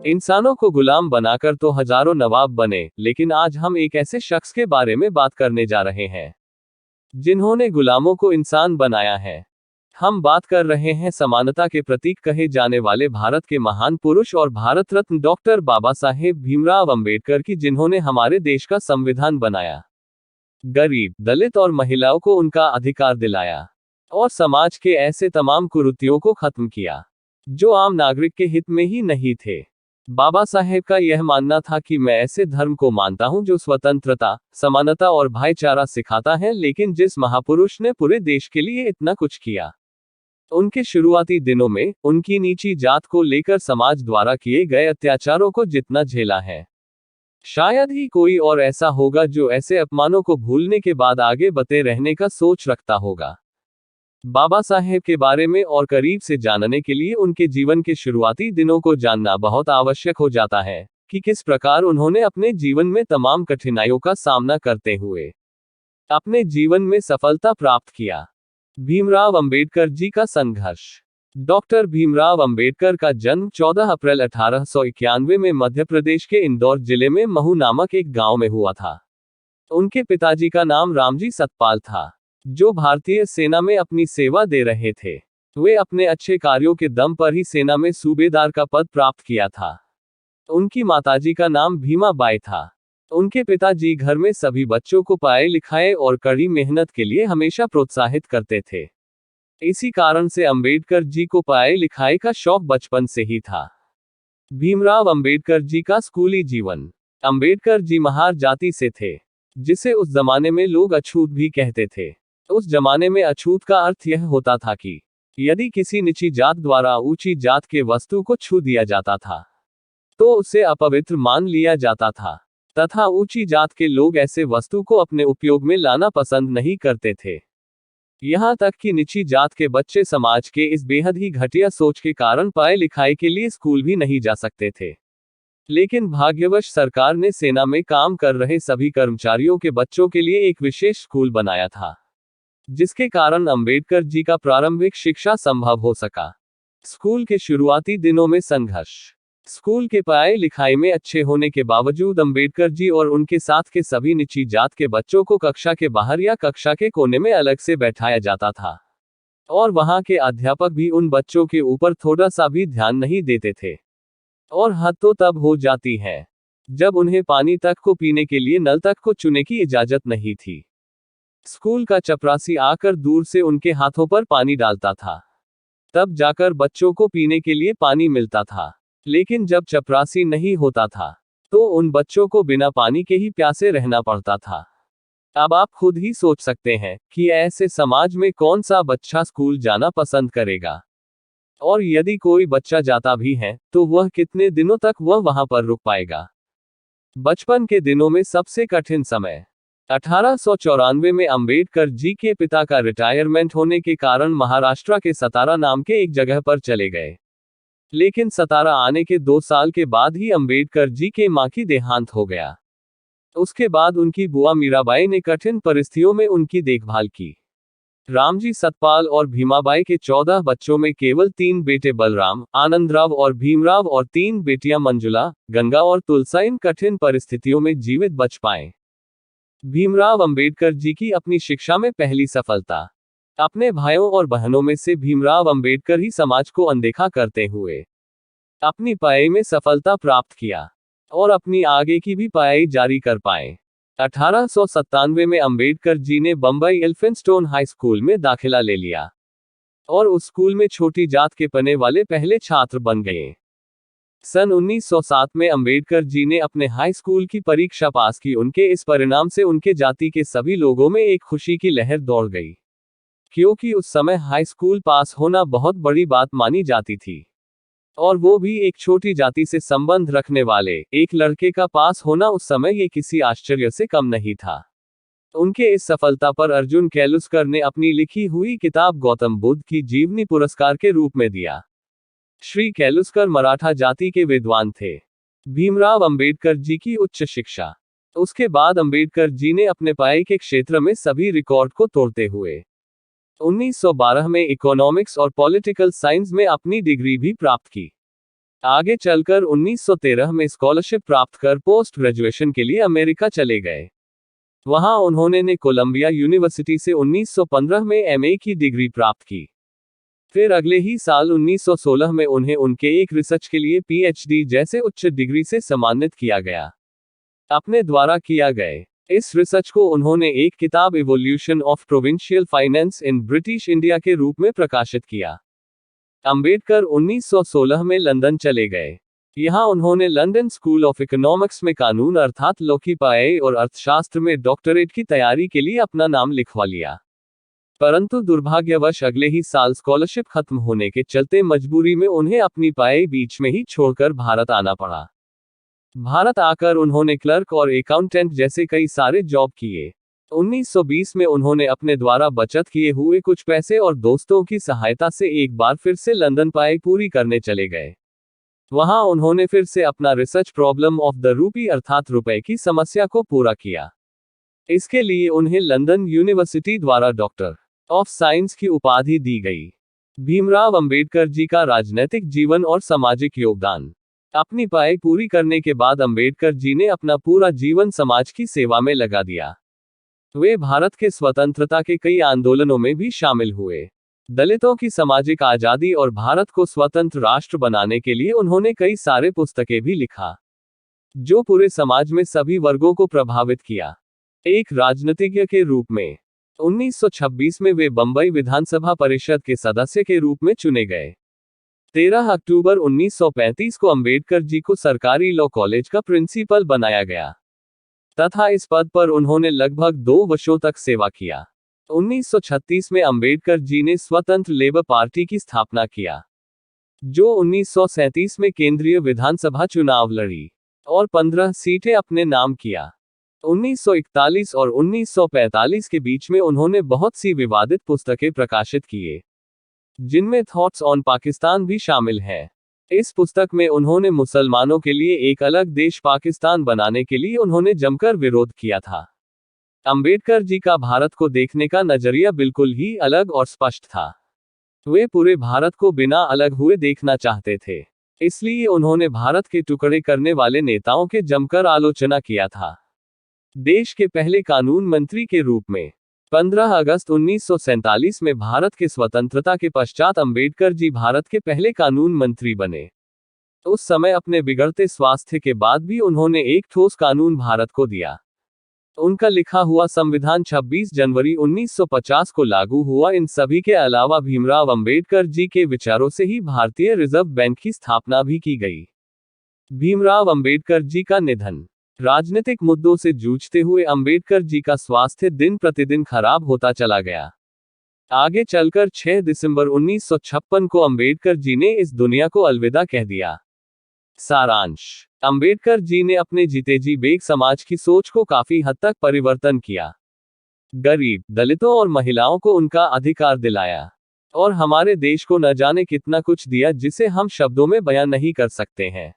इंसानों को गुलाम बनाकर तो हजारों नवाब बने, लेकिन आज हम एक ऐसे शख्स के बारे में बात करने जा रहे हैं जिन्होंने गुलामों को इंसान बनाया है। हम बात कर रहे हैं समानता के प्रतीक कहे जाने वाले भारत के महान पुरुष और भारत रत्न डॉक्टर बाबा साहेब भीमराव अंबेडकर की, जिन्होंने हमारे देश का संविधान बनाया, गरीब, दलित और महिलाओं को उनका अधिकार दिलाया और समाज के ऐसे तमाम कुरीतियों को खत्म किया जो आम नागरिक के हित में ही नहीं थे। बाबा साहेब का यह मानना था कि मैं ऐसे धर्म को मानता हूं जो स्वतंत्रता, समानता और भाईचारा सिखाता है, लेकिन जिस महापुरुष ने पूरे देश के लिए इतना कुछ किया, उनके शुरुआती दिनों में उनकी नीची जात को लेकर समाज द्वारा किए गए अत्याचारों को जितना झेला है, शायद ही कोई और ऐसा होगा जो ऐसे अपमानों को भूलने के बाद आगे बढ़ते रहने का सोच रखता होगा। बाबा साहेब के बारे में और करीब से जानने के लिए उनके जीवन के शुरुआती दिनों को जानना बहुत आवश्यक हो जाता है कि किस प्रकार उन्होंने अपने जीवन में तमाम कठिनाइयों का सामना करते हुए अपने जीवन में सफलता प्राप्त किया। भीमराव अंबेडकर जी का संघर्ष। डॉक्टर भीमराव अंबेडकर का जन्म 14 अप्रैल 1891 में मध्य प्रदेश के इंदौर जिले में महू नामक एक गांव में हुआ था। उनके पिताजी का नाम रामजी सतपाल था, जो भारतीय सेना में अपनी सेवा दे रहे थे। वे अपने अच्छे कार्यों के दम पर ही सेना में सूबेदार का पद प्राप्त किया था। उनकी माताजी का नाम भीमा बाई था। उनके पिताजी घर में सभी बच्चों को पढ़ाई लिखाई और कड़ी मेहनत के लिए हमेशा प्रोत्साहित करते थे। इसी कारण से अंबेडकर जी को पढ़ाई लिखाई का शौक बचपन से ही था। भीमराव अंबेडकर जी का स्कूली जीवन। अंबेडकर जी महार जाति से थे, जिसे उस जमाने में लोग अछूत भी कहते थे। उस जमाने में अछूत का अर्थ यह होता था कि यदि किसी नीची जात द्वारा ऊंची जात के वस्तु को छू दिया जाता था तो उसे अपवित्र मान लिया जाता था, तथा ऊंची जात के लोग ऐसे वस्तु को अपने उपयोग में लाना पसंद नहीं करते थे। यहाँ तक कि नीची जात के बच्चे समाज के इस बेहद ही घटिया सोच के कारण पढ़ाई लिखाई के लिए स्कूल भी नहीं जा सकते थे। लेकिन भाग्यवश सरकार ने सेना में काम कर रहे सभी कर्मचारियों के बच्चों के लिए एक विशेष स्कूल बनाया था, जिसके कारण अंबेडकर जी का प्रारंभिक शिक्षा संभव हो सका। स्कूल के शुरुआती दिनों में संघर्ष। स्कूल के पढ़ाई लिखाई में अच्छे होने के बावजूद अंबेडकर जी और उनके साथ के सभी नीची जात के बच्चों को कक्षा के बाहर या कक्षा के कोने में अलग से बैठाया जाता था, और वहां के अध्यापक भी उन बच्चों के ऊपर थोड़ा सा भी ध्यान नहीं देते थे। और हद तो तब हो जाती है जब उन्हें पानी तक को पीने के लिए नल तक को छूने की इजाजत नहीं थी। स्कूल का चपरासी आकर दूर से उनके हाथों पर पानी डालता था, तब जाकर बच्चों को पीने के लिए पानी मिलता था। लेकिन जब चपरासी नहीं होता था तो उन बच्चों को बिना पानी के ही प्यासे रहना पड़ता था। अब आप खुद ही सोच सकते हैं कि ऐसे समाज में कौन सा बच्चा स्कूल जाना पसंद करेगा, और यदि कोई बच्चा जाता भी है तो वह कितने दिनों तक वह वहां पर रुक पाएगा। बचपन के दिनों में सबसे कठिन समय। 1894 में अंबेडकर जी के पिता का रिटायरमेंट होने के कारण महाराष्ट्र के सतारा नाम के एक जगह पर चले गए। लेकिन सतारा आने के 2 साल के बाद ही अंबेडकर जी के मां की देहांत हो गया। उसके बाद उनकी बुआ मीराबाई ने कठिन परिस्थितियों में उनकी देखभाल की। रामजी सतपाल और भीमाबाई के 14 बच्चों में केवल 3 बेटे बलराम, आनंदराव और भीमराव और 3 बेटियां मंजुला, गंगा और तुलसा इन कठिन परिस्थितियों में जीवित बच पाए। भीमराव अंबेडकर जी की अपनी शिक्षा में पहली सफलता। अपने भाइयों और बहनों में से भीमराव अंबेडकर ही समाज को अनदेखा करते हुए अपनी पढ़ाई में सफलता प्राप्त किया और अपनी आगे की भी पढ़ाई जारी कर पाए। 1897 में अंबेडकर जी ने बंबई एल्फिंस्टोन हाई स्कूल में दाखिला ले लिया और उस स्कूल में छोटी जात के पढ़ने वाले पहले छात्र बन गए। सन 1907 में अंबेडकर जी ने अपने हाई स्कूल की परीक्षा पास की। उनके इस परिणाम से उनके जाति के सभी लोगों में एक खुशी की लहर दौड़ गई, क्योंकि उस समय हाई स्कूल पास होना बहुत बड़ी बात मानी जाती थी, और वो भी एक छोटी जाति से संबंध रखने वाले एक लड़के का पास होना उस समय ये किसी आश्चर्य से कम नहीं था। उनके इस सफलता पर अर्जुन कैलुस्कर ने अपनी लिखी हुई किताब गौतम बुद्ध की जीवनी पुरस्कार के रूप में दिया। श्री कैलुस्कर मराठा जाति के विद्वान थे। भीमराव अंबेडकर जी की उच्च शिक्षा। उसके बाद अंबेडकर जी ने अपने पढ़ाई के क्षेत्र में सभी रिकॉर्ड को तोड़ते हुए 1912 में इकोनॉमिक्स और पॉलिटिकल साइंस में अपनी डिग्री भी प्राप्त की। आगे चलकर 1913 में स्कॉलरशिप प्राप्त कर पोस्ट ग्रेजुएशन के लिए अमेरिका चले गए। वहां उन्होंने कोलंबिया यूनिवर्सिटी से 1915 में एमए की डिग्री प्राप्त की। फिर अगले ही साल 1916 में उन्हें उनके एक रिसर्च के लिए पीएचडी जैसे उच्च डिग्री से सम्मानित किया गया। अपने द्वारा किया गए इस रिसर्च को उन्होंने एक किताब evolution of provincial finance in British India के रूप में प्रकाशित किया। अंबेडकर 1916 में लंदन चले गए। यहाँ उन्होंने लंदन स्कूल ऑफ इकोनॉमिक्स में कानून अर्थात लॉ की पढ़ाई और अर्थशास्त्र में डॉक्टरेट की तैयारी के लिए अपना नाम लिखवा लिया। परंतु दुर्भाग्यवश अगले ही साल स्कॉलरशिप खत्म होने के चलते मजबूरी में उन्हें अपनी पढ़ाई बीच में ही छोड़कर भारत आना पड़ा। भारत आकर उन्होंने क्लर्क और अकाउंटेंट जैसे कई सारे जॉब किए। 1920 में उन्होंने अपने द्वारा बचत किए हुए कुछ पैसे और दोस्तों की सहायता से एक बार फिर से लंदन पढ़ाई पूरी करने चले गए। वहां उन्होंने फिर से अपना research problem of the rupee अर्थात रुपए की समस्या को पूरा किया। इसके लिए उन्हें लंदन यूनिवर्सिटी द्वारा डॉक्टर ऑफ साइंस की उपाधि दी गई। भीमराव अंबेडकर जी का राजनैतिक जीवन और सामाजिक योगदान। अपनी पढ़ाई पूरी करने के बाद अंबेडकर जी ने अपना पूरा जीवन समाज की सेवा में लगा दिया। वे भारत के स्वतंत्रता के कई आंदोलनों में भी शामिल हुए। दलितों की सामाजिक आजादी और भारत को स्वतंत्र राष्ट्र बनाने के लिए उन्होंने कई सारे पुस्तकें भी लिखा, जो पूरे समाज में सभी वर्गों को प्रभावित किया। एक राजनीतिज्ञ के रूप में 1926 में वे बंबई विधानसभा परिषद के सदस्य के रूप में चुने गए। 13 अक्टूबर 1935 को अंबेडकर जी को सरकारी लॉ कॉलेज का प्रिंसिपल बनाया गया तथा इस पद पर उन्होंने लगभग 2 वर्षों तक सेवा किया। 1936 में अंबेडकर जी ने स्वतंत्र लेबर पार्टी की स्थापना किया, जो 1937 में केंद्रीय विधानसभा चुनाव लड़ी और 15 सीटें अपने नाम किया। 1941 और 1945 के बीच में उन्होंने बहुत सी विवादित पुस्तकें प्रकाशित किए, जिनमें थॉट्स ऑन पाकिस्तान भी शामिल है। इस पुस्तक में उन्होंने मुसलमानों के लिए एक अलग देश पाकिस्तान बनाने के लिए उन्होंने जमकर विरोध किया था। अंबेडकर जी का भारत को देखने का नजरिया बिल्कुल ही अलग और स्पष्ट था। वे पूरे भारत को बिना अलग हुए देखना चाहते थे। इसलिए उन्होंने भारत के टुकड़े करने वाले नेताओं के जमकर आलोचना किया था। देश के पहले कानून मंत्री के रूप में 15 अगस्त 1947 में भारत के स्वतंत्रता के पश्चात अंबेडकर जी भारत के पहले कानून मंत्री बने। उस समय अपने बिगड़ते स्वास्थ्य के बाद भी उन्होंने एक ठोस कानून भारत को दिया। उनका लिखा हुआ संविधान 26 जनवरी 1950 को लागू हुआ। इन सभी के अलावा भीमराव अंबेडकर जी के विचारों से ही भारतीय रिजर्व बैंक की स्थापना भी की गई। भीमराव अंबेडकर जी का निधन। राजनीतिक मुद्दों से जूझते हुए अंबेडकर जी का स्वास्थ्य दिन प्रतिदिन खराब होता चला गया। आगे चलकर 6 दिसंबर 1956 को अंबेडकर जी ने इस दुनिया को अलविदा कह दिया। सारांश: अंबेडकर जी ने अपने जीते जी बेग समाज की सोच को काफी हद तक परिवर्तन किया। गरीब, दलितों और महिलाओं को उनका अधिकार दिलाया और हमारे देश को न जाने कितना कुछ दिया जिसे हम शब्दों में बयान नहीं कर सकते हैं।